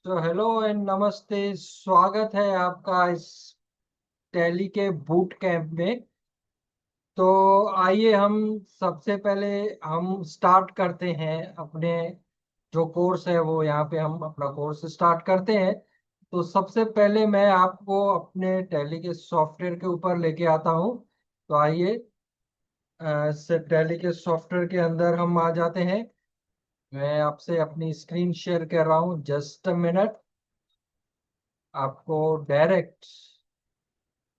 तो hello and नमस्ते। स्वागत है आपका इस टैली के बूट कैंप में। तो आइए हम सबसे पहले हम स्टार्ट करते हैं अपने जो कोर्स है वो यहाँ पे हम अपना कोर्स स्टार्ट करते हैं। तो सबसे पहले मैं आपको अपने टैली के सॉफ्टवेयर के ऊपर लेके आता हूँ। तो आइए टैली के सॉफ्टवेयर के अंदर हम आ जाते हैं। मैं आपसे अपनी स्क्रीन शेयर कर रहा हूँ, जस्ट अ मिनट। आपको डायरेक्ट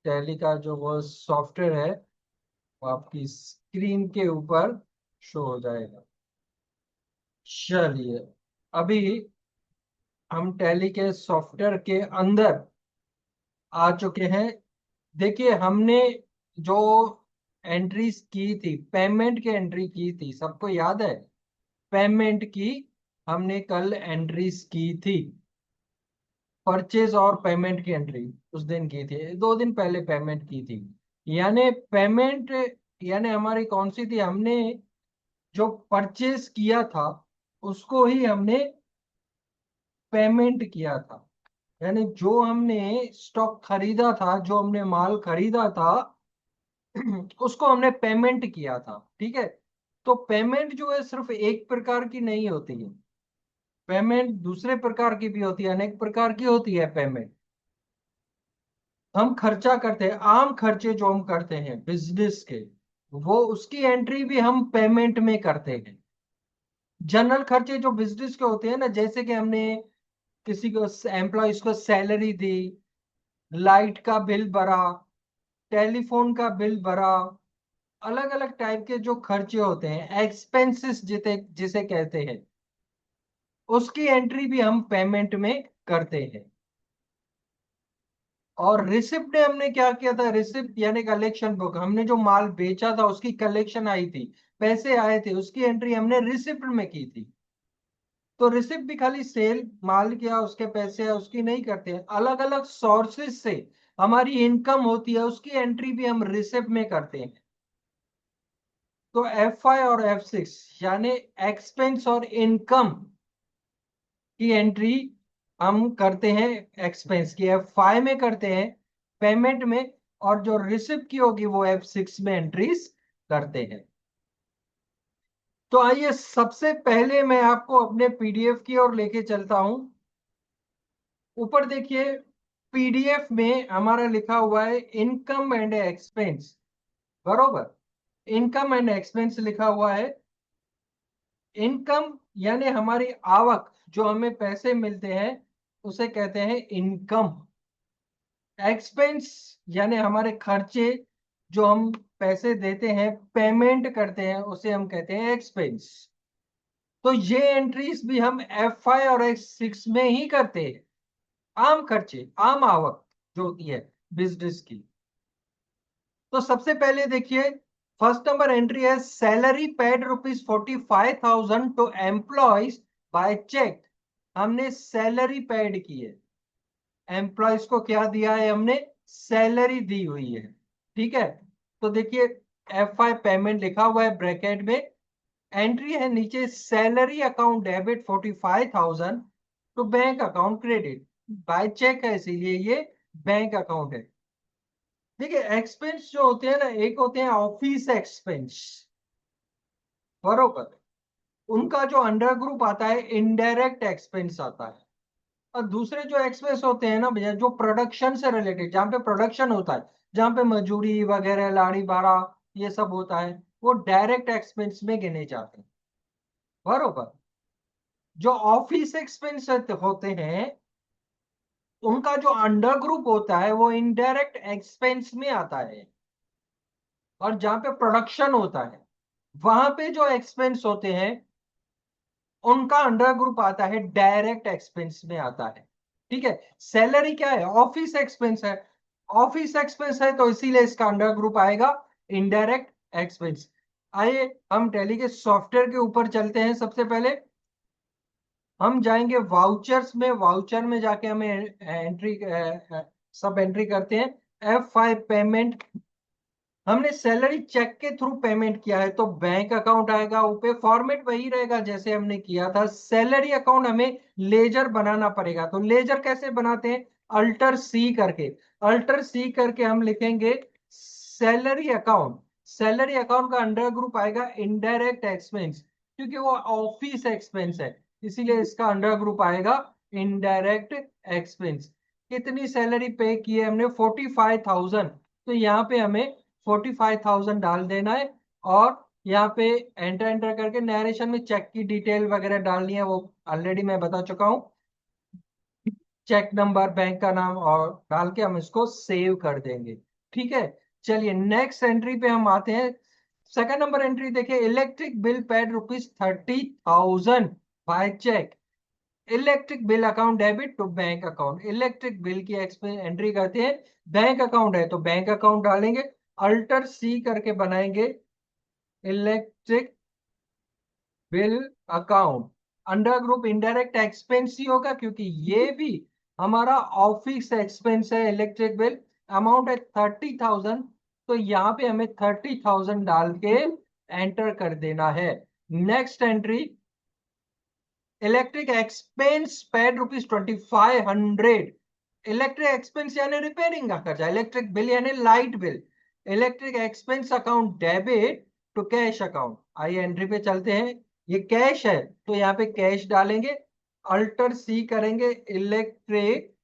टैली का जो वो सॉफ्टवेयर है वो आपकी स्क्रीन के ऊपर शो हो जाएगा। चलिए, अभी हम टैली के सॉफ्टवेयर के अंदर आ चुके हैं। देखिए, हमने जो एंट्रीज की थी, पेमेंट की एंट्री की थी, सबको याद है? पेमेंट की हमने कल एंट्रीज की थी। परचेज और पेमेंट की एंट्री उस दिन की थी, 2 दिन पहले पेमेंट की थी। यानी पेमेंट, यानी हमारी कौन सी थी? हमने जो परचेज किया था उसको ही हमने पेमेंट किया था। यानी जो हमने स्टॉक खरीदा था, जो हमने माल खरीदा था उसको हमने पेमेंट किया था। ठीक है। तो पेमेंट जो है सिर्फ एक प्रकार की नहीं होती है। पेमेंट दूसरे प्रकार की भी होती है, अनेक प्रकार की होती है पेमेंट। हम खर्चा करते हैं, आम खर्चे जो हम करते हैं बिजनेस के, वो उसकी एंट्री भी हम पेमेंट में करते हैं। जनरल खर्चे जो बिजनेस के होते हैं ना, जैसे कि हमने किसी को, एम्प्लॉयज को सैलरी दी, लाइट का बिल भरा, टेलीफोन का बिल भरा, अलग अलग टाइप के जो खर्चे होते हैं, एक्सपेंसेस जिसे जिसे कहते हैं, उसकी एंट्री भी हम पेमेंट में करते हैं। और रिसिप्ट ने हमने क्या किया था? रिसिप्ट यानी कलेक्शन बुक, हमने जो माल बेचा था उसकी कलेक्शन आई थी, पैसे आए थे, उसकी एंट्री हमने रिसिप्ट में की थी। तो रिसिप्ट भी खाली सेल माल किया उसके पैसे है उसकी नहीं करते हैं, अलग अलग सोर्सेज से हमारी इनकम होती है, उसकी एंट्री भी हम रिसिप्ट में करते हैं। तो F5 और F6 यानी एक्सपेंस और इनकम की एंट्री हम करते हैं, एक्सपेंस की F5 में करते हैं पेमेंट में, और जो रिसिप्ट की होगी वो F6 में एंट्रीज करते हैं। तो आइए सबसे पहले मैं आपको अपने पीडीएफ की ओर लेके चलता हूं। ऊपर देखिए, पीडीएफ में हमारा लिखा हुआ है इनकम एंड एक्सपेंस। बरोबर, इनकम एंड एक्सपेंस लिखा हुआ है। इनकम यानी हमारी आवक, जो हमें पैसे मिलते हैं उसे कहते हैं इनकम। एक्सपेंस यानी हमारे खर्चे, जो हम पैसे देते हैं, पेमेंट करते हैं, उसे हम कहते हैं एक्सपेंस। तो ये एंट्रीज भी हम F5 और F6 में ही करते हैं। आम खर्चे, आम आवक जो होती है बिजनेस की। तो सबसे पहले देखिए, फर्स्ट नंबर एंट्री है salary paid ₹45,000 to employees by cheque. हमने सैलरी पेड की है, एम्प्लॉयज को क्या दिया है? हमने सैलरी दी हुई है। ठीक है। तो देखिए, F5 पेमेंट लिखा हुआ है ब्रैकेट में, एंट्री है नीचे salary account debit 45,000 to bank account credit by cheque है, इसीलिए ये बैंक अकाउंट है। देखिए, एक्सपेंस जो होते हैं ना, एक होते हैं ऑफिस एक्सपेंस, बरोबर, उनका जो अंडर ग्रुप आता है इनडायरेक्ट एक्सपेंस आता है। और दूसरे जो एक्सपेंस होते हैं ना भैया, जो प्रोडक्शन से रिलेटेड, जहाँ पे प्रोडक्शन होता है, जहाँ पे मजदूरी वगैरह लाड़ी भाड़ा ये सब होता है, वो डायरेक्ट एक्सपेंस में गिने जाते हैं। बरोबर। जो ऑफिस एक्सपेंस होते हैं, उनका जो अंडर ग्रुप होता है वो इनडायरेक्ट एक्सपेंस में आता है। और जहां पे प्रोडक्शन होता है, वहां पे जो एक्सपेंस होते हैं, उनका अंडर ग्रुप आता है डायरेक्ट एक्सपेंस में आता है। ठीक है। सैलरी क्या है? ऑफिस एक्सपेंस है। ऑफिस एक्सपेंस है तो इसीलिए इसका अंडर ग्रुप आएगा इनडायरेक्ट एक्सपेंस। आइए हम टैली के सॉफ्टवेयर के ऊपर चलते हैं। सबसे पहले हम जाएंगे वाउचर्स में, वाउचर में जाके हमें एंट्री, सब एंट्री करते हैं F5 पेमेंट। हमने सैलरी चेक के थ्रू पेमेंट किया है तो बैंक अकाउंट आएगा, ऊपर फॉर्मेट वही रहेगा जैसे हमने किया था। सैलरी अकाउंट हमें लेजर बनाना पड़ेगा, तो लेजर कैसे बनाते हैं, अल्टर सी करके। अल्टर सी करके हम लिखेंगे सैलरी अकाउंट। सैलरी अकाउंट का अंडर ग्रुप आएगा इनडायरेक्ट एक्सपेंस, क्योंकि वो ऑफिस एक्सपेंस है, इसीलिए इसका अंडर ग्रुप आएगा इनडायरेक्ट एक्सपेंस। कितनी सैलरी पे की है हमने, 45,000, तो यहाँ पे हमें 45,000 डाल देना है। और यहाँ पे एंटर एंटर करके नरेशन में चेक की डिटेल वगैरह डालनी है, वो ऑलरेडी मैं बता चुका हूँ। चेक नंबर, बैंक का नाम और डाल के हम इसको सेव कर देंगे। ठीक है, चलिए नेक्स्ट एंट्री पे हम आते हैं। सेकंड नंबर एंट्री देखिए, electric bill paid ₹30,000 by cheque. Electric bill account debit to bank account. Electric bill की एंट्री करते हैं, बैंक अकाउंट है तो बैंक अकाउंट डालेंगे, अल्टर सी करके बनाएंगे electric bill account. Under group indirect expense ही होगा, क्योंकि ये भी हमारा ऑफिस एक्सपेंस है। इलेक्ट्रिक बिल अमाउंट है 30,000, तो यहाँ पे हमें 30,000 डाल के एंटर कर देना है। Next entry, electric expense paid ₹2,500। Electric expense यानी रिपेयरिंग का खर्चा, इलेक्ट्रिक बिल यानी light bill. Electric expense account debit to cash account. आइए एंट्री पे चलते हैं, ये कैश है तो यहाँ पे कैश डालेंगे, अल्टर सी करेंगे इलेक्ट्रिक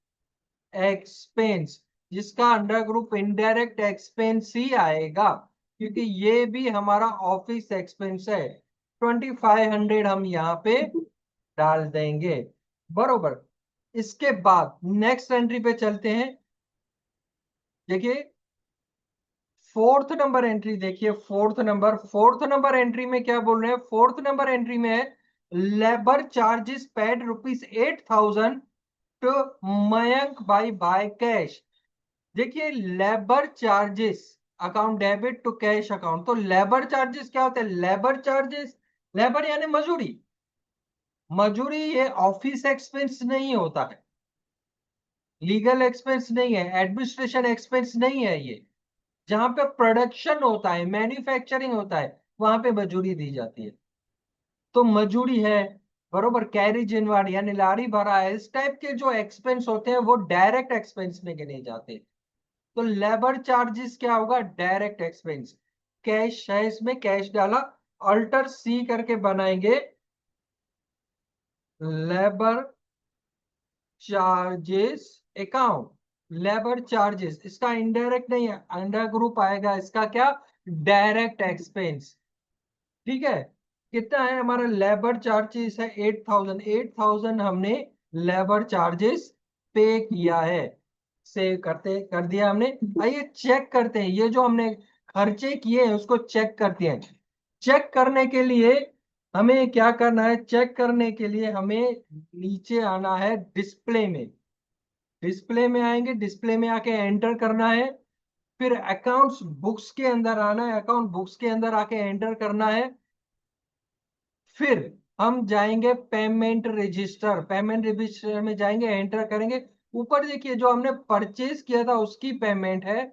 एक्सपेंस, जिसका अंडर ग्रुप इनडायरेक्ट एक्सपेंस ही आएगा, क्योंकि ये भी हमारा ऑफिस एक्सपेंस है। 2,500 हम यहाँ पे डाल देंगे, बरोबर। इसके बाद नेक्स्ट एंट्री पे चलते हैं। देखिए फोर्थ नंबर एंट्री देखिए, फोर्थ नंबर एंट्री में क्या बोल रहे हैं, फोर्थ नंबर एंट्री में है labour charges paid ₹8,000 to Mayank by cash. देखिए labour charges account debit to cash account, तो लेबर चार्जेस क्या होते हैं, लेबर चार्जेस, लेबर यानी मजूरी। मजूरी ये ऑफिस एक्सपेंस नहीं होता है, लीगल एक्सपेंस नहीं है, एडमिनिस्ट्रेशन एक्सपेंस नहीं है ये। जहां पे प्रोडक्शन होता है, मैन्युफैक्चरिंग होता है, वहां पे मजूरी दी जाती है, तो मजूरी है, बरोबर। कैरिज इनवार्ड यानी लारी भरा है, इस टाइप के जो एक्सपेंस होते हैं वो डायरेक्ट एक्सपेंस में गिने जाते हैं। तो लेबर चार्जेस क्या होगा, डायरेक्ट एक्सपेंस। कैश है, इसमें कैश डाला, अल्टर सी करके बनाएंगे labour charges account. Labour charges इसका इनडायरेक्ट नहीं है, अंडर ग्रुप आएगा इसका क्या, डायरेक्ट एक्सपेंस। ठीक है, कितना है हमारा लेबर चार्जेस है 8,000। 8,000 हमने लेबर चार्जेस पे किया है, सेव करते कर दिया हमने। आइए चेक करते हैं, ये जो हमने खर्चे किए हैं उसको चेक करते हैं। चेक करने के लिए हमें क्या करना है, चेक करने के लिए हमें नीचे आना है डिस्प्ले में। डिस्प्ले में आएंगे, डिस्प्ले में आके एंटर करना है, फिर अकाउंट्स बुक्स के अंदर आना है, अकाउंट बुक्स के अंदर आके एंटर करना है। फिर हम जाएंगे पेमेंट रजिस्टर, पेमेंट रजिस्टर में जाएंगे, एंटर करेंगे। ऊपर देखिए जो हमने परचेज किया था उसकी पेमेंट है।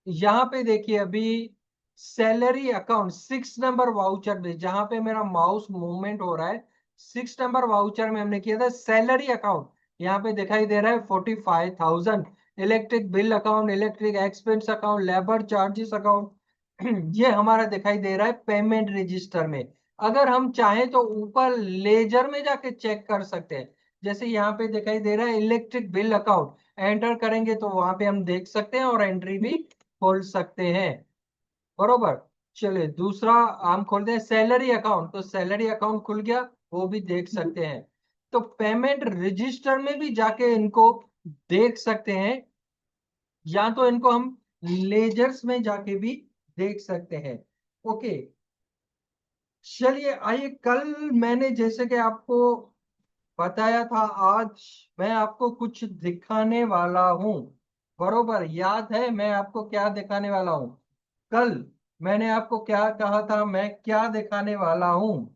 यहाँ पे देखिए अभी सैलरी अकाउंट 6 नंबर वाउचर में, जहां पे मेरा माउस मूवमेंट हो रहा है, 6 नंबर वाउचर में हमने किया था सैलरी अकाउंट। यहाँ पे दिखाई दे रहा है 45,000। Electric bill account, electric expense account, labour charges account ये हमारा दिखाई दे रहा है पेमेंट रजिस्टर में। अगर हम चाहें तो ऊपर लेजर में जाके चेक कर सकते हैं, जैसे यहाँ पे दिखाई दे रहा है इलेक्ट्रिक बिल अकाउंट, एंटर करेंगे तो वहां पे हम देख सकते हैं और एंट्री भी खोल सकते हैं, बरोबर। चलिए दूसरा हम खोलते हैं सैलरी अकाउंट, तो सैलरी अकाउंट खुल गया, वो भी देख सकते हैं। तो पेमेंट रजिस्टर में भी जाके इनको देख सकते हैं, या तो इनको हम लेजर्स में जाके भी देख सकते हैं। ओके, चलिए आइए, कल मैंने जैसे कि आपको बताया था, आज मैं आपको कुछ दिखाने वाला हूं, बरोबर। याद है मैं आपको क्या दिखाने वाला हूं, कल मैंने आपको क्या कहा था, मैं क्या दिखाने वाला हूं।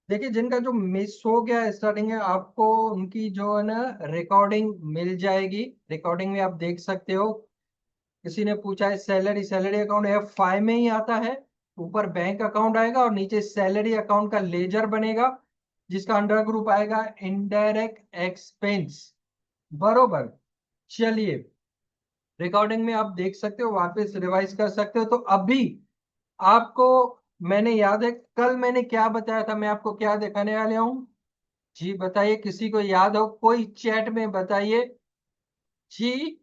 देखिए जिनका जो मिस हो गया स्टार्टिंग है, आपको उनकी जो है ना रिकॉर्डिंग मिल जाएगी, रिकॉर्डिंग में आप देख सकते हो। किसी ने पूछा है सैलरी, सैलरी अकाउंट F5 में ही आता है। ऊपर बैंक अकाउंट आएगा और नीचे सैलरी अकाउंट का लेजर बनेगा, जिसका अंडर ग्रुप आएगा इनडायरेक्ट एक्सपेंस। बरोबर। चलिए, रिकॉर्डिंग में आप देख सकते हो, वापस रिवाइज कर सकते हो। तो अभी आपको, मैंने याद है कल मैंने क्या बताया था, मैं आपको क्या दिखाने वाले हूं जी, बताइए, किसी को याद हो कोई चैट में बताइए जी।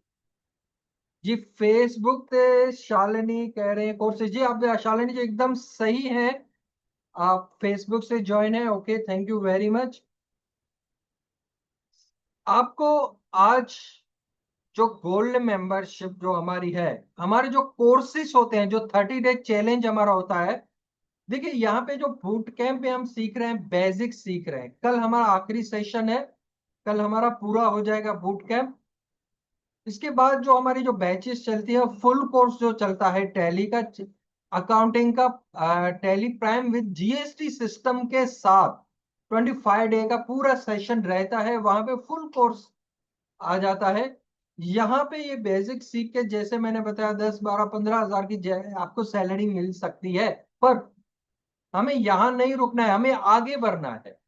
जी फेसबुक पे शालिनी कह रहे हैं कोर्सेज, जी आप शालिनी जी एकदम सही है, आप फेसबुक से ज्वाइन है, okay thank you very much. आपको आज जो गोल्ड मेंबरशिप जो हमारी है, हमारे जो कोर्सेज होते हैं, जो 30 डे चैलेंज हमारा होता है, देखिए यहाँ पे जो बूट कैंप पे हम सीख रहे हैं, बेसिक सीख रहे हैं। कल हमारा आखिरी सेशन है, कल हमारा पूरा हो जाएगा बूट कैंप। इसके बाद जो हमारी जो बैचेस चलती है, फुल कोर्स जो चलता है टैली का, अकाउंटिंग का, tally prime with GST system के साथ 25 डे का पूरा सेशन रहता है, वहां पे फुल कोर्स आ जाता है। यहाँ पे ये बेसिक सीख के, जैसे मैंने बताया, 10 12 15 हजार की आपको सैलरी मिल सकती है। पर हमें यहाँ नहीं रुकना है, हमें आगे बढ़ना है।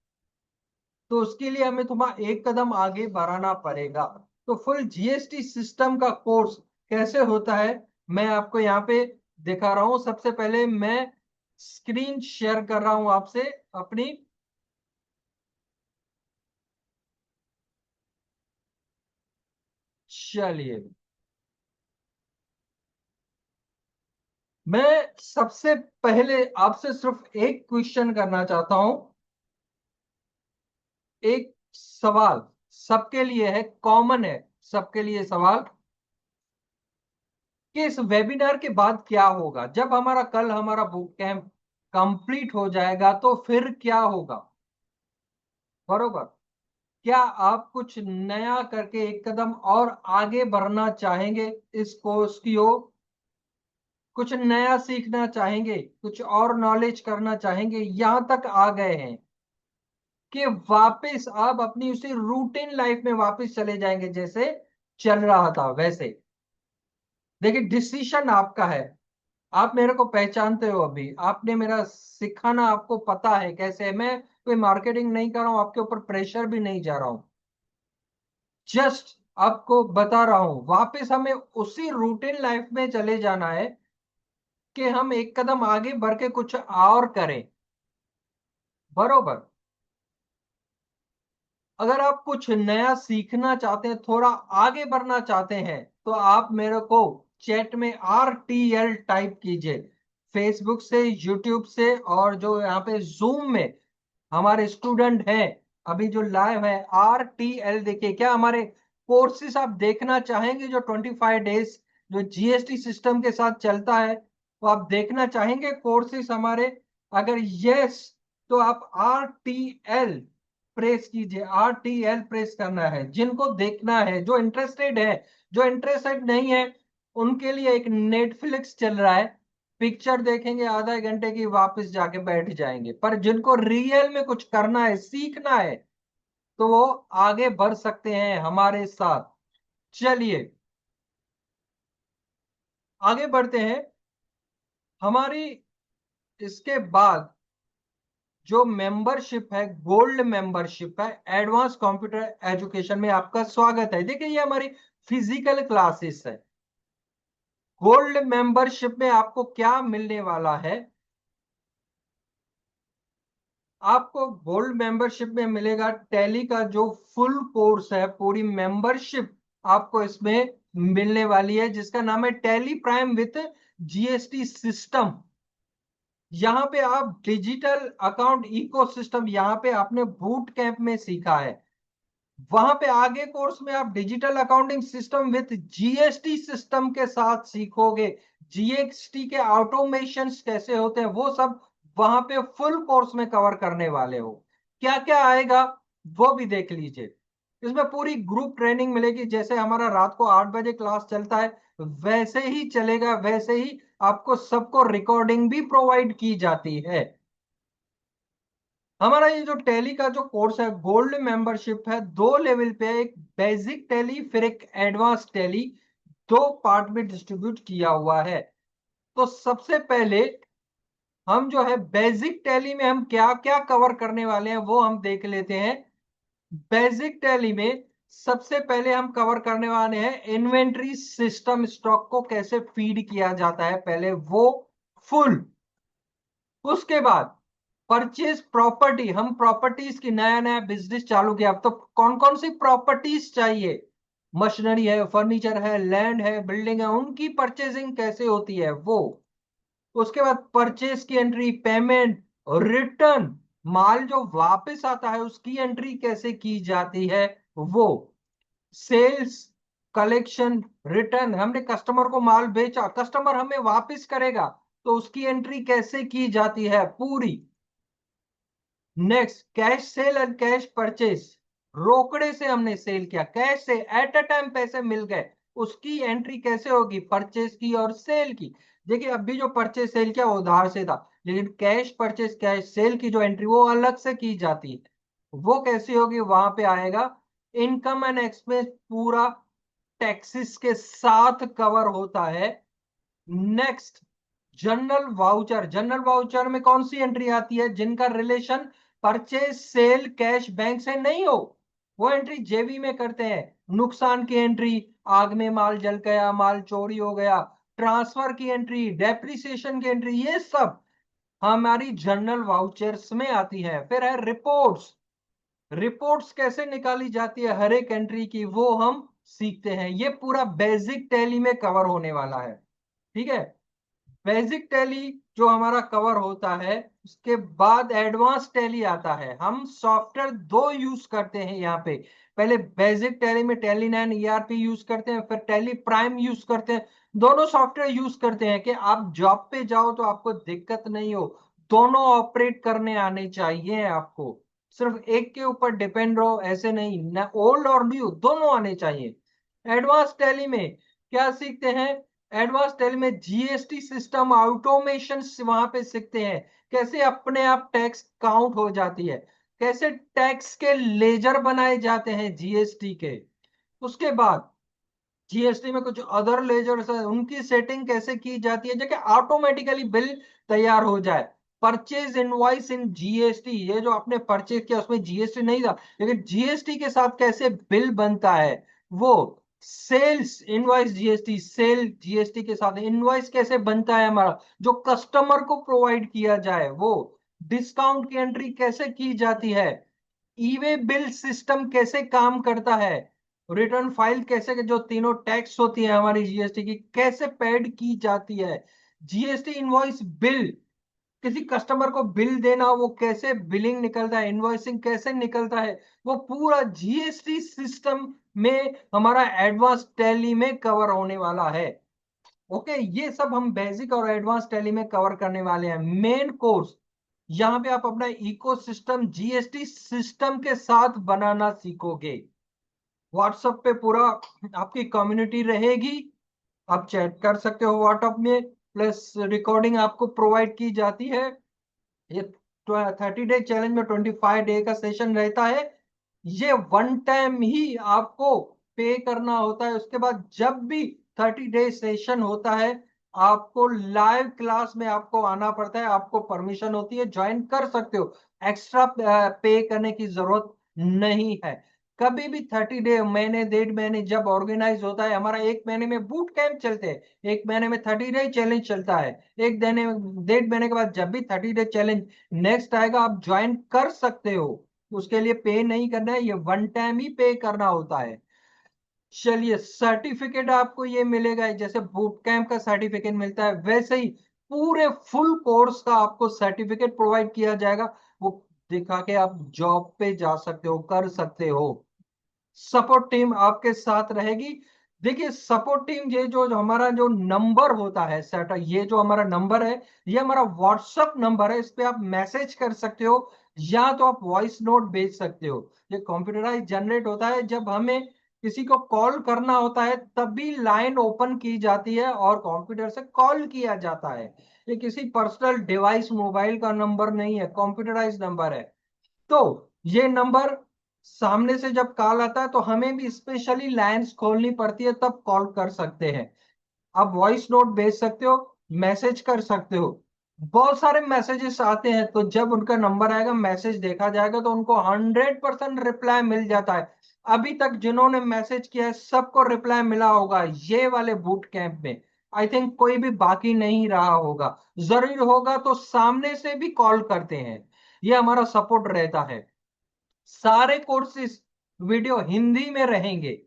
तो उसके लिए हमें तुम्हारा एक कदम आगे बढ़ाना पड़ेगा। तो फुल जीएसटी सिस्टम का कोर्स कैसे होता है, मैं आपको यहाँ पे दिखा रहा हूं। सबसे पहले मैं स्क्रीन शेयर कर रहा हूं आपसे अपनी। चलिए, मैं सबसे पहले आपसे सिर्फ एक क्वेश्चन करना चाहता हूं। एक सवाल सबके लिए है, कॉमन है सबके लिए सवाल, कि इस वेबिनार के बाद क्या होगा, जब हमारा कल हमारा बुक कैंप कंप्लीट हो जाएगा तो फिर क्या होगा। बरोबर। क्या आप कुछ नया करके एक कदम और आगे बढ़ना चाहेंगे इस कोर्स की ओर, कुछ नया सीखना चाहेंगे, कुछ और नॉलेज करना चाहेंगे, यहां तक आ गए हैं कि वापस आप अपनी उसी रूटीन लाइफ में वापस चले जाएंगे, जैसे चल रहा था वैसे। देखिए डिसीशन आपका है, आप मेरे को पहचानते हो, अभी आपने मेरा सिखाना आपको पता है कैसे है। मैं कोई मार्केटिंग नहीं कर रहा हूं, आपके ऊपर प्रेशर भी नहीं जा रहा हूं, जस्ट आपको बता रहा हूं। वापस हमें उसी रूटीन लाइफ में चले जाना है कि हम एक कदम आगे बढ़ के कुछ और करें। बरोबर। अगर आप कुछ नया सीखना चाहते हैं, थोड़ा आगे बढ़ना चाहते हैं, तो आप मेरे को चैट में RTL टाइप कीजिए, फेसबुक से, यूट्यूब से, और जो यहाँ पे जूम में हमारे स्टूडेंट हैं अभी जो लाइव है, RTL देखिए। क्या हमारे कोर्सेस आप देखना चाहेंगे, जो 25 डेज जो जीएसटी सिस्टम के साथ चलता है, वो आप देखना चाहेंगे कोर्सेस हमारे? अगर यस, तो आप RTL प्रेस कीजिए, RTL प्रेस करना है जिनको देखना है, जो इंटरेस्टेड है। जो इंटरेस्टेड नहीं है उनके लिए एक नेटफ्लिक्स चल रहा है, पिक्चर देखेंगे आधा घंटे की, वापस जाके बैठ जाएंगे। पर जिनको रियल में कुछ करना है, सीखना है, तो वो आगे बढ़ सकते हैं हमारे साथ। चलिए आगे बढ़ते हैं। हमारी इसके बाद जो मेंबरशिप है, गोल्ड मेंबरशिप है, एडवांस कंप्यूटर एजुकेशन में आपका स्वागत है। देखिए ये हमारी फिजिकल क्लासेस है। गोल्ड मेंबरशिप में आपको क्या मिलने वाला है, आपको गोल्ड मेंबरशिप में मिलेगा टैली का जो फुल कोर्स है, पूरी मेंबरशिप आपको इसमें मिलने वाली है, जिसका नाम है tally prime with GST system. यहाँ पे आप डिजिटल अकाउंट इकोसिस्टम, यहाँ पे आपने बूट कैंप में सीखा है, वहां पे आगे कोर्स में आप digital accounting system with GST system के साथ सीखोगे। जीएसटी के ऑटोमेशन कैसे होते हैं वो सब वहां पे फुल कोर्स में कवर करने वाले हो। क्या क्या आएगा वो भी देख लीजिए। इसमें पूरी ग्रुप ट्रेनिंग मिलेगी, जैसे हमारा रात को 8 बजे क्लास चलता है वैसे ही चलेगा, वैसे ही आपको सबको रिकॉर्डिंग भी प्रोवाइड की जाती है। हमारा ये जो टैली का जो कोर्स है, गोल्ड मेंबरशिप है, 2 लेवल पे, एक बेसिक टैली फिर एक एडवांस टैली। दो पार्ट में डिस्ट्रीब्यूट किया हुआ है। तो सबसे पहले हम जो है बेसिक टैली में हम क्या क्या कवर करने वाले हैं वो हम देख लेते हैं। बेसिक टैली में सबसे पहले हम कवर करने वाले हैं इन्वेंट्री सिस्टम, स्टॉक को कैसे फीड किया जाता है पहले वो फुल। उसके बाद परचेज प्रॉपर्टी, हम प्रॉपर्टीज की नया नया बिजनेस चालू किया, अब तो कौन कौन सी प्रॉपर्टीज चाहिए, मशीनरी है, फर्नीचर है, लैंड है, बिल्डिंग है, उनकी परचेजिंग कैसे होती है वो। उसके बाद परचेज की एंट्री, पेमेंट, रिटर्न, माल जो वापस आता है उसकी एंट्री कैसे की जाती है वो, सेल्स, कलेक्शन, रिटर्न, हमने कस्टमर को माल बेचा, कस्टमर हमें वापस करेगा तो उसकी एंट्री कैसे की जाती है पूरी। Next cash sale and cash purchase, रोकड़े से हमने सेल किया, कैश से एट अ टाइम पैसे मिल गए, उसकी एंट्री कैसे होगी, परचेज की और सेल की। देखिए अभी जो परचेज सेल किया वो उधार से था, लेकिन कैश परचेज कैश सेल की जो एंट्री वो अलग से की जाती है, वो कैसी होगी, वहां पे आएगा इनकम एंड एक्सपेंस पूरा टैक्सेस के साथ कवर होता है। Next general voucher, general voucher में कौन सी एंट्री आती है, जिनका relation purchase sale cash bank से नहीं हो, वो एंट्री जेबी में करते हैं। नुकसान की एंट्री, आग में माल जल गया, माल चोरी हो गया, ट्रांसफर की एंट्री, डेप्रिसिएशन की एंट्री, ये सब हमारी जनरल वाउचर्स में आती है। फिर है रिपोर्ट्स, रिपोर्ट्स कैसे निकाली जाती है हर एक एंट्री की वो हम सीखते हैं। ये पूरा बेसिक टैली में कवर होने वाला है। ठीक है, बेसिक टैली जो हमारा कवर होता है, उसके बाद एडवांस टैली आता है। हम सॉफ्टवेयर दो यूज करते हैं यहाँ पे, पहले बेसिक टैली में टैली 9 ईआरपी यूज करते हैं, फिर टैली प्राइम यूज करते हैं। दोनों सॉफ्टवेयर यूज करते हैं कि आप जॉब पे जाओ तो आपको दिक्कत नहीं हो, दोनों ऑपरेट करने आने चाहिए आपको, सिर्फ एक के ऊपर डिपेंड रहो ऐसे नहीं ना, ओल्ड और न्यू दोनों आने चाहिए। एडवांस टैली में क्या सीखते हैं, एडवांस टेल में जीएसटी सिस्टम ऑटोमेशन वहां पे सीखते हैं, कैसे अपने आप टैक्स काउंट हो जाती है, कैसे टैक्स के लेजर बनाए जाते हैं जीएसटी के। उसके बाद जीएसटी में कुछ अदर लेजर्स है, उनकी सेटिंग कैसे की जाती है जो ऑटोमेटिकली बिल तैयार हो जाए। परचेज इनवॉइस इन जीएसटी, ये जो आपने परचेज किया उसमें जीएसटी नहीं था, लेकिन जीएसटी के साथ कैसे बिल बनता है वो। Sales invoice GST, sale GST के साथ इनवॉइस कैसे बनता है हमारा, जो कस्टमर को प्रोवाइड किया जाए वो। डिस्काउंट की एंट्री कैसे की जाती है, ई वे बिल सिस्टम कैसे काम करता है, रिटर्न फाइल कैसे, जो तीनों टैक्स होती है हमारी जीएसटी की कैसे पेड की जाती है, जीएसटी इनवॉइस बिल, किसी कस्टमर को बिल देना वो कैसे बिलिंग निकलता है, इनवॉइसिंग कैसे निकलता है, वो पूरा जीएसटी सिस्टम में हमारा एडवांस टैली में कवर होने वाला है। ओके, ये सब हम बेसिक और एडवांस टैली में कवर करने वाले हैं। मेन कोर्स यहाँ पे आप अपना इकोसिस्टम जीएसटी सिस्टम के साथ बनाना सीखोगे। व्हाट्सएप पे पूरा आपकी कम्युनिटी रहेगी, आप चैट कर सकते हो व्हाट्सएप में, प्लस रिकॉर्डिंग आपको प्रोवाइड की जाती है। ये 30 डे चैलेंज में 25 डे का सेशन रहता है, ये वन टाइम ही आपको पे करना होता है। उसके बाद जब भी 30 डे सेशन होता है आपको लाइव क्लास में आपको आना पड़ता है, आपको परमिशन होती है, ज्वाइन कर सकते हो, एक्स्ट्रा पे करने की जरूरत नहीं है। कभी भी 30 डे, महीने 1.5 महीने जब ऑर्गेनाइज होता है, हमारा 1 महीने में बूट कैंप चलते हैं, 1 महीने में 30 डे चैलेंज चलता है, 1.5 महीने के बाद जब भी 30 डे चैलेंज नेक्स्ट आएगा आप ज्वाइन कर सकते हो, उसके लिए पे नहीं करना है, ये वन टाइम ही पे करना होता है। चलिए, सर्टिफिकेट आपको ये मिलेगा, जैसे बूट कैंप का सर्टिफिकेट मिलता है वैसे ही पूरे फुल कोर्स का आपको सर्टिफिकेट प्रोवाइड किया जाएगा, वो दिखा के आप जॉब पे जा सकते हो, कर सकते हो। सपोर्ट टीम आपके साथ रहेगी। देखिए सपोर्ट टीम, ये जो हमारा जो नंबर होता है सेट, ये जो हमारा नंबर है ये हमारा व्हाट्सएप नंबर है, इस पे आप मैसेज कर सकते हो या तो आप वॉइस नोट भेज सकते हो। ये कंप्यूटराइज जनरेट होता है, जब हमें किसी को कॉल करना होता है तभी लाइन ओपन की जाती है और कंप्यूटर से कॉल किया जाता है। ये किसी पर्सनल डिवाइस मोबाइल का नंबर नहीं है, कंप्यूटराइज नंबर है। तो ये नंबर सामने से जब कॉल आता है तो हमें भी स्पेशली लाइंस खोलनी पड़ती है, तब कॉल कर सकते हैं। आप वॉइस नोट भेज सकते हो, मैसेज कर सकते हो। बहुत सारे मैसेजेस आते हैं, तो जब उनका नंबर आएगा, मैसेज देखा जाएगा, तो उनको 100% रिप्लाई मिल जाता है। अभी तक जिन्होंने मैसेज किया है सबको रिप्लाई मिला होगा ये वाले बूट कैंप में। आई थिंक कोई भी बाकी नहीं रहा होगा। जरूर होगा तो सामने से भी कॉल करते हैं, ये हमारा सपोर्ट रहता है। सारे कोर्सेज वीडियो हिंदी में रहेंगे,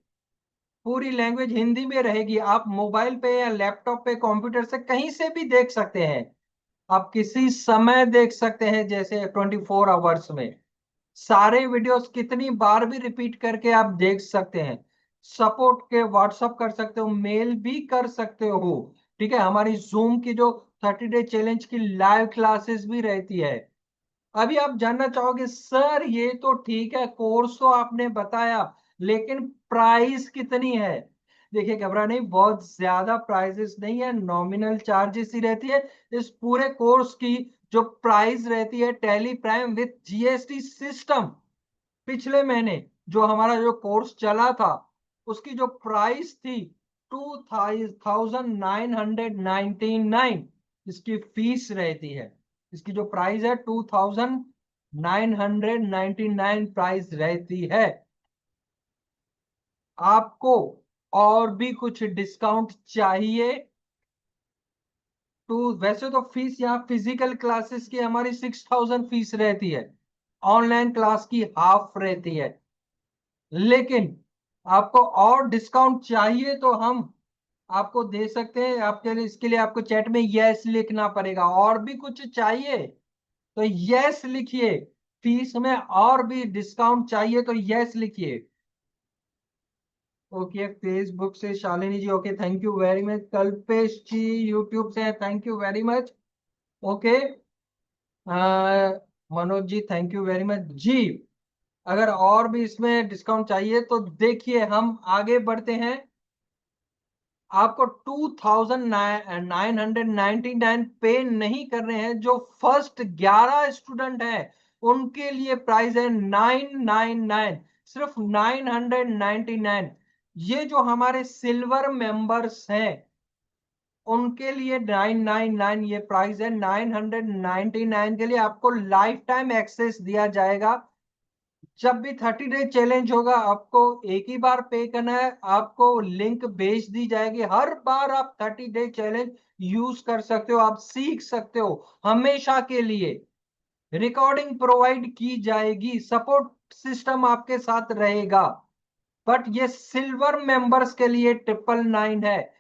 पूरी लैंग्वेज हिंदी में रहेगी। आप मोबाइल पे या लैपटॉप पे, कंप्यूटर से कहीं से भी देख सकते हैं। आप किसी समय देख सकते हैं, जैसे 24 आवर्स में। सारे वीडियोस कितनी बार भी रिपीट करके आप देख सकते हैं। सपोर्ट के व्हाट्सअप कर सकते हो, मेल भी कर सकते हो। ठीक है, हमारी जूम की जो 30 डे चैलेंज की लाइव क्लासेस भी रहती है। अभी आप जानना चाहोगे सर ये तो ठीक है, कोर्स तो आपने बताया, लेकिन प्राइस कितनी है? देखिए घबरा नहीं, बहुत ज्यादा प्राइसेस नहीं है, नॉमिनल चार्जेस ही रहती है। इस पूरे कोर्स की जो प्राइस रहती है, tally prime with GST system, पिछले महीने जो हमारा जो कोर्स चला था, उसकी जो प्राइस थी 2999 इसकी फीस रहती है। इसकी जो प्राइस है 2999 प्राइस रहती है। आपको और भी कुछ डिस्काउंट चाहिए? तो वैसे तो फीस यहाँ फिजिकल क्लासेस की हमारी 6000 फीस रहती है, ऑनलाइन क्लास की हाफ रहती है। लेकिन आपको और डिस्काउंट चाहिए तो हम आपको दे सकते हैं। आपके लिए, इसके लिए आपको चैट में यस लिखना पड़ेगा। और भी कुछ चाहिए तो यस लिखिए। फीस में और भी डिस्काउंट चाहिए तो यस लिखिए। ओके, फेसबुक से Shalini ji, okay thank you very much. Kalpesh ji YouTube से, thank you very much. Okay, Manoj ji thank you very much जी। अगर और भी इसमें डिस्काउंट चाहिए तो देखिए, हम आगे बढ़ते हैं। आपको 2999 पे नहीं कर रहे हैं। जो फर्स्ट 11 स्टूडेंट हैं उनके लिए प्राइस है 999, सिर्फ 999। ये जो हमारे सिल्वर मेंबर्स हैं उनके लिए 999 ये प्राइस है। 999 के लिए आपको लाइफ टाइम एक्सेस दिया जाएगा। जब भी 30 डे चैलेंज होगा, आपको एक ही बार पे करना है। आपको लिंक भेज दी जाएगी, हर बार आप 30 डे चैलेंज यूज कर सकते हो, आप सीख सकते हो। हमेशा के लिए रिकॉर्डिंग प्रोवाइड की जाएगी, सपोर्ट सिस्टम आपके साथ रहेगा। बट ये सिल्वर मेंबर्स के लिए 999 है।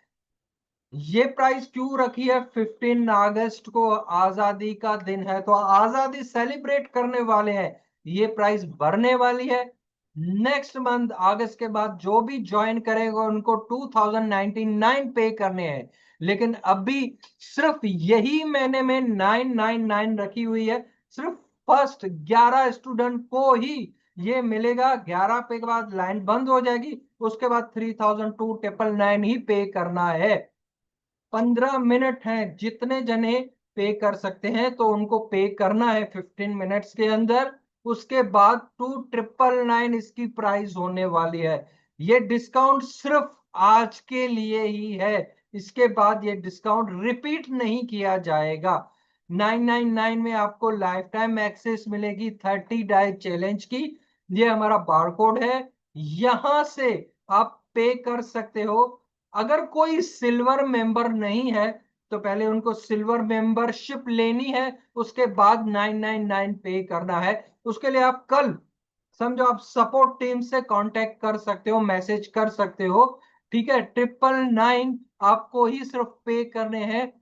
ये प्राइस क्यों रखी है? 15 अगस्त को आजादी का दिन है, तो आजादी सेलिब्रेट करने वाले हैं, ये प्राइस बढ़ने वाली है। नेक्स्ट मंथ अगस्त के बाद जो भी ज्वाइन करेगा उनको 2099 पे करने हैं। लेकिन अभी सिर्फ यही महीने में 999 रखी हुई है। सिर्फ फर्स्ट 11 स्टूडेंट को ही ये मिलेगा। 11 पे के बाद लाइन बंद हो जाएगी, उसके बाद 3299 ही पे करना है। 15 मिनट हैं, जितने जने पे कर सकते हैं तो उनको पे करना है 15 मिनट्स के अंदर। उसके बाद 2999 इसकी प्राइस होने वाली है। ये डिस्काउंट सिर्फ आज के लिए ही है, इसके बाद ये डिस्काउंट रिपीट नहीं किया जाएगा। 999 में आपको लाइफ टाइम एक्सेस मिलेगी 30 डे चैलेंज की। ये हमारा बारकोड है, यहां से आप पे कर सकते हो। अगर कोई सिल्वर मेंबर नहीं है तो पहले उनको सिल्वर मेंबरशिप लेनी है, उसके बाद 999 पे करना है। उसके लिए आप कल समझो आप सपोर्ट टीम से कांटेक्ट कर सकते हो, मैसेज कर सकते हो। ठीक है, 999 आपको ही सिर्फ पे करने हैं,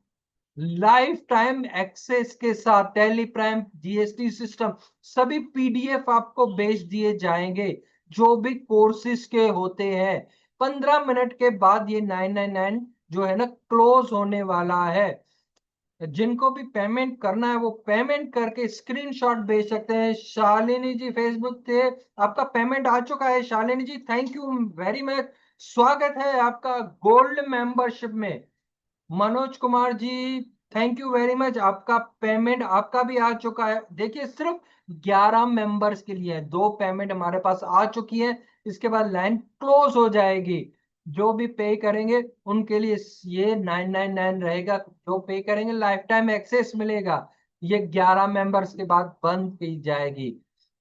लाइफ टाइम एक्सेस के साथ। टेली प्राइम जीएसटी सिस्टम सभी पीडीएफ आपको भेज दिए जाएंगे जो भी कोर्सेज के होते हैं। 15 मिनट के बाद ये 999 जो है ना क्लोज होने वाला है। जिनको भी पेमेंट करना है वो पेमेंट करके स्क्रीनशॉट भेज सकते हैं। शालिनी जी फेसबुक से आपका पेमेंट आ चुका है। शालिनी जी थैंक यू वेरी मच, स्वागत है आपका गोल्ड मेंबरशिप में। Manoj Kumar ji thank you very much. आपका पेमेंट आपका भी आ चुका है। देखिए सिर्फ 11 मेंबर्स के लिए है, दो पेमेंट हमारे पास आ चुकी है। इसके बाद लाइन क्लोज हो जाएगी। जो भी पे करेंगे उनके लिए ये 999 रहेगा। जो पे करेंगे लाइफ टाइम एक्सेस मिलेगा। ये 11 मेंबर्स के बाद बंद की जाएगी।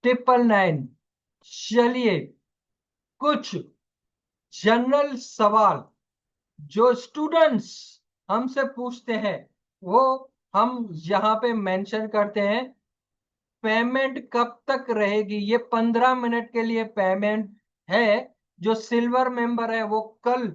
999। चलिए, कुछ जनरल सवाल जो स्टूडेंट्स हमसे पूछते हैं वो हम यहाँ पे मेंशन करते हैं। पेमेंट कब तक रहेगी? ये 15 मिनट के लिए पेमेंट है। जो सिल्वर मेंबर है वो कल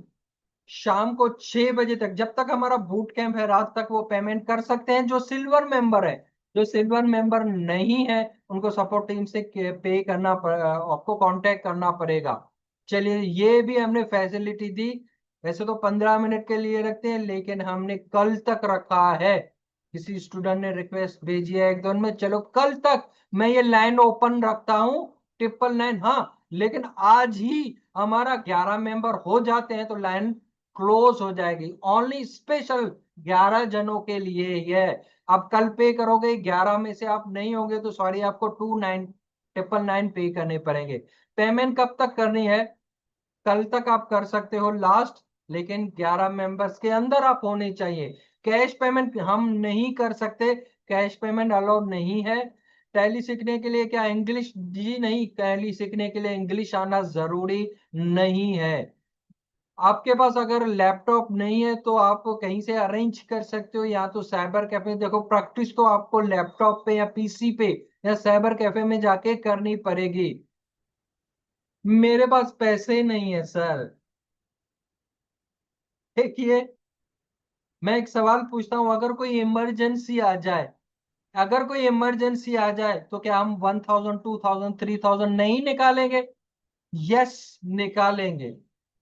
शाम को 6 बजे तक, जब तक हमारा बूट कैंप है रात तक, वो पेमेंट कर सकते हैं जो सिल्वर मेंबर है। जो सिल्वर मेंबर नहीं है उनको सपोर्ट टीम से पे करना आपको कांटेक्ट करना पड़ेगा। चलिए, ये भी हमने फैसिलिटी दी। वैसे तो 15 मिनट के लिए रखते हैं लेकिन हमने कल तक रखा है। किसी स्टूडेंट ने रिक्वेस्ट भेजी है एक दो दिन में, चलो कल तक मैं ये लाइन ओपन रखता हूँ। 999, हाँ, लेकिन आज ही हमारा 11 मेंबर हो जाते हैं तो लाइन क्लोज हो जाएगी। ओनली स्पेशल 11 जनों के लिए ये। आप कल पे करोगे, 11 में से आप नहीं होंगे तो सॉरी, आपको 999 पे करने पड़ेंगे। पेमेंट कब तक करनी है? कल तक आप कर सकते हो लास्ट, लेकिन 11 मेंबर्स के अंदर आप होने चाहिए। कैश पेमेंट हम नहीं कर सकते, कैश पेमेंट अलाउड नहीं है। टैली सीखने के लिए क्या इंग्लिश जी? नहीं, टैली सीखने के लिए इंग्लिश आना जरूरी नहीं है। आपके पास अगर लैपटॉप नहीं है तो आप कहीं से अरेंज कर सकते हो, या तो साइबर कैफे। देखो, प्रैक्टिस तो आपको लैपटॉप पे या पीसी पे या साइबर कैफे में जाके करनी पड़ेगी। मेरे पास पैसे नहीं है सर। देखिए, मैं एक सवाल पूछता हूँ, अगर कोई इमरजेंसी आ जाए, अगर कोई इमरजेंसी आ जाए तो क्या हम 1000, 2000, 3000 नहीं निकालेंगे? यस, निकालेंगे।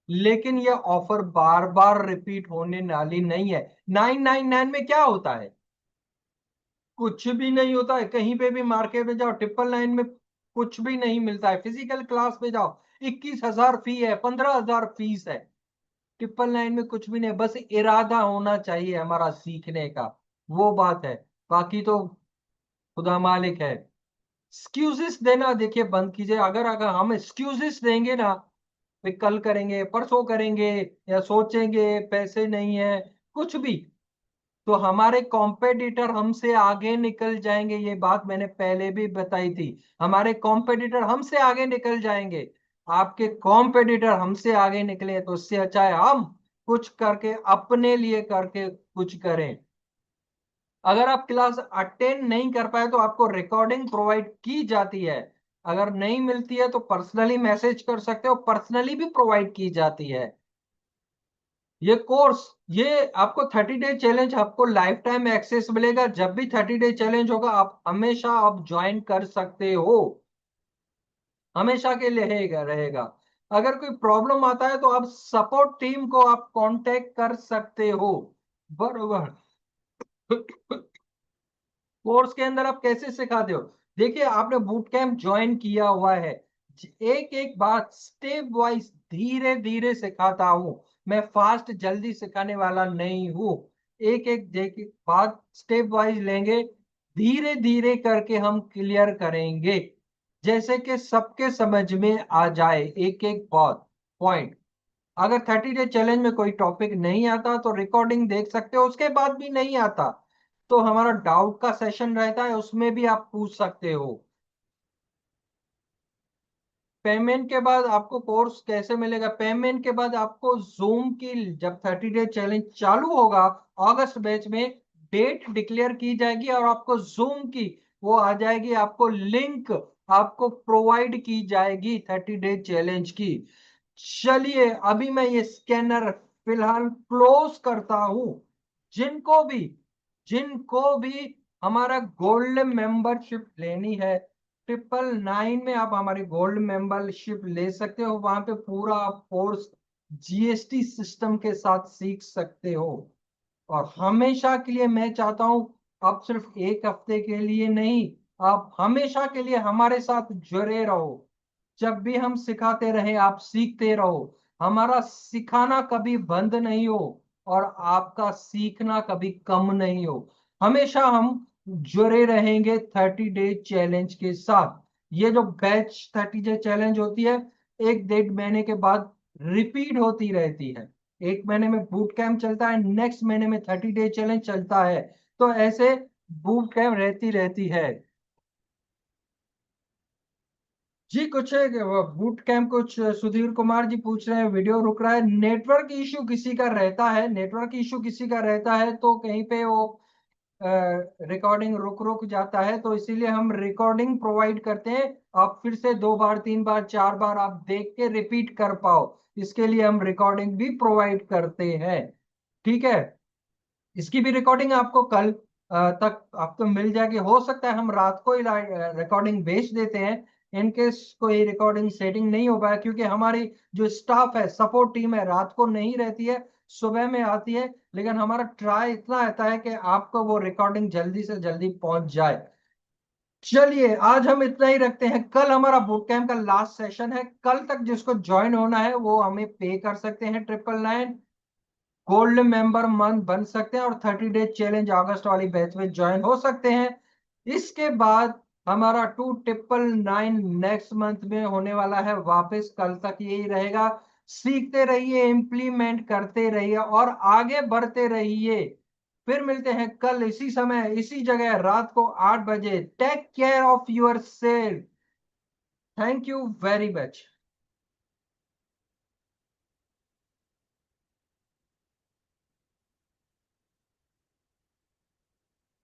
लेकिन ये ऑफर बार बार रिपीट होने वाली नहीं है। 999 में क्या होता है? कुछ भी नहीं होता है। कहीं पे भी मार्केट में जाओ, 999 में कुछ भी नहीं मिलता है। फिजिकल क्लास में जाओ, 21,000 फी है, 15,000 फीस है। 999 में कुछ भी नहीं, बस इरादा होना चाहिए हमारा सीखने का। वो बात है। बाकी तो खुदा मालिक है। एक्सक्यूजेस देना देखिए बंद कीजिए। अगर अगर हम एक्सक्यूजेस देंगे ना, वे कल करेंगे, परसों करेंगे, या सोचेंगे पैसे नहीं है, कुछ भी, तो हमारे कॉम्पिटिटर हमसे आगे निकल जाएंगे। ये बात मैंने पहले भी बताई थी। हमारे कॉम्पिटिटर हमसे आगे निकल जाएंगे। आपके कॉम्पिटिटर हमसे आगे निकले तो उससे अच्छा है हम कुछ करके अपने लिए करके कुछ करें। अगर आप क्लास अटेंड नहीं कर पाए तो आपको रिकॉर्डिंग प्रोवाइड की जाती है। अगर नहीं मिलती है तो पर्सनली मैसेज कर सकते हो, पर्सनली भी प्रोवाइड की जाती है। ये कोर्स, ये आपको 30 डे चैलेंज, आपको लाइफ टाइम एक्सेस मिलेगा। जब भी 30 डे चैलेंज होगा आप हमेशा आप ज्वाइन कर सकते हो। हमेशा के लिए रहेगा रहेगा। अगर कोई प्रॉब्लम आता है तो आप सपोर्ट टीम को आप कांटेक्ट कर सकते हो। बरोबर। कोर्स के अंदर आप कैसे सिखाते हो? देखिए, आपने बूट कैंप ज्वाइन किया हुआ है। एक एक बात स्टेप वाइज धीरे धीरे सिखाता हूं। मैं फास्ट जल्दी सिखाने वाला नहीं हूं। एक एक देखिए बात स्टेप वाइज लेंगे, धीरे धीरे करके हम क्लियर करेंगे, जैसे कि सबके समझ में आ जाए एक एक बात पॉइंट। अगर 30 डे चैलेंज में कोई टॉपिक नहीं आता तो रिकॉर्डिंग देख सकते हो, उसके बाद भी नहीं आता तो हमारा डाउट का सेशन रहता है, उसमें भी आप पूछ सकते हो। पेमेंट के बाद आपको कोर्स कैसे मिलेगा? पेमेंट के बाद आपको जूम की, जब 30 डे चैलेंज चालू होगा अगस्त बैच में, डेट डिक्लेयर की जाएगी और आपको जूम की वो आ जाएगी, आपको लिंक आपको प्रोवाइड की जाएगी 30 डे चैलेंज की। चलिए, अभी मैं ये स्कैनर फिलहाल क्लोज करता हूं। जिनको भी जिनको भी हमारा गोल्ड मेंबरशिप लेनी है, 999 में आप हमारी गोल्ड मेंबरशिप ले सकते हो। वहां पे पूरा आप कोर्स जीएसटी सिस्टम के साथ सीख सकते हो। और हमेशा के लिए मैं चाहता हूं, आप सिर्फ एक हफ्ते के लिए नहीं, आप हमेशा के लिए हमारे साथ जुड़े रहो। जब भी हम सिखाते रहे आप सीखते रहो। हमारा सिखाना कभी बंद नहीं हो। और आपका सीखना कभी कम नहीं हो। हमेशा हम जुड़े रहेंगे 30 डे चैलेंज के साथ। ये जो बैच 30 डे चैलेंज होती है, 1-1.5 महीने के बाद रिपीट होती रहती है। एक महीने में बूट कैंप चलता है, नेक्स्ट महीने में 30 डे चैलेंज चलता है। तो ऐसे बूट कैंप रहती रहती है। जी कुछ बूट कैंप, कुछ सुधीर कुमार जी पूछ रहे हैं वीडियो रुक रहा है। नेटवर्क इशू किसी का रहता है, नेटवर्क इशू किसी का रहता है तो कहीं पे वो रिकॉर्डिंग रुक रुक जाता है, तो इसीलिए हम रिकॉर्डिंग प्रोवाइड करते हैं। आप फिर से 2 बार 3 बार 4 बार आप देख के रिपीट कर पाओ, इसके लिए हम रिकॉर्डिंग भी प्रोवाइड करते हैं। ठीक है। इसकी भी रिकॉर्डिंग आपको कल तक आपको मिल जाएगी। हो सकता है हम रात को ही रिकॉर्डिंग भेज देते हैं, इन केस कोई रिकॉर्डिंग सेटिंग नहीं हो पाया, क्योंकि हमारी जो स्टाफ है, सपोर्ट टीम है, रात को नहीं रहती है, सुबह में आती है। लेकिन हमारा ट्राई इतना रहता है कि आपको वो रिकॉर्डिंग जल्दी से जल्दी पहुंच जाए। चलिए आज हम इतना ही रखते हैं। कल हमारा बूट कैंप का लास्ट सेशन है। कल तक जिसको ज्वाइन होना है वो हमें पे कर सकते हैं 999, गोल्ड मेंबर मंथ बन सकते हैं और 30 डे चैलेंज अगस्त वाली बैच में ज्वाइन हो सकते हैं। इसके बाद हमारा 2999 नेक्स्ट मंथ में होने वाला है वापस। कल तक यही रहेगा। सीखते रहिए, इम्प्लीमेंट करते रहिए और आगे बढ़ते रहिए। फिर मिलते हैं कल इसी समय इसी जगह रात को 8 बजे। Take care of yourself. Thank you very much.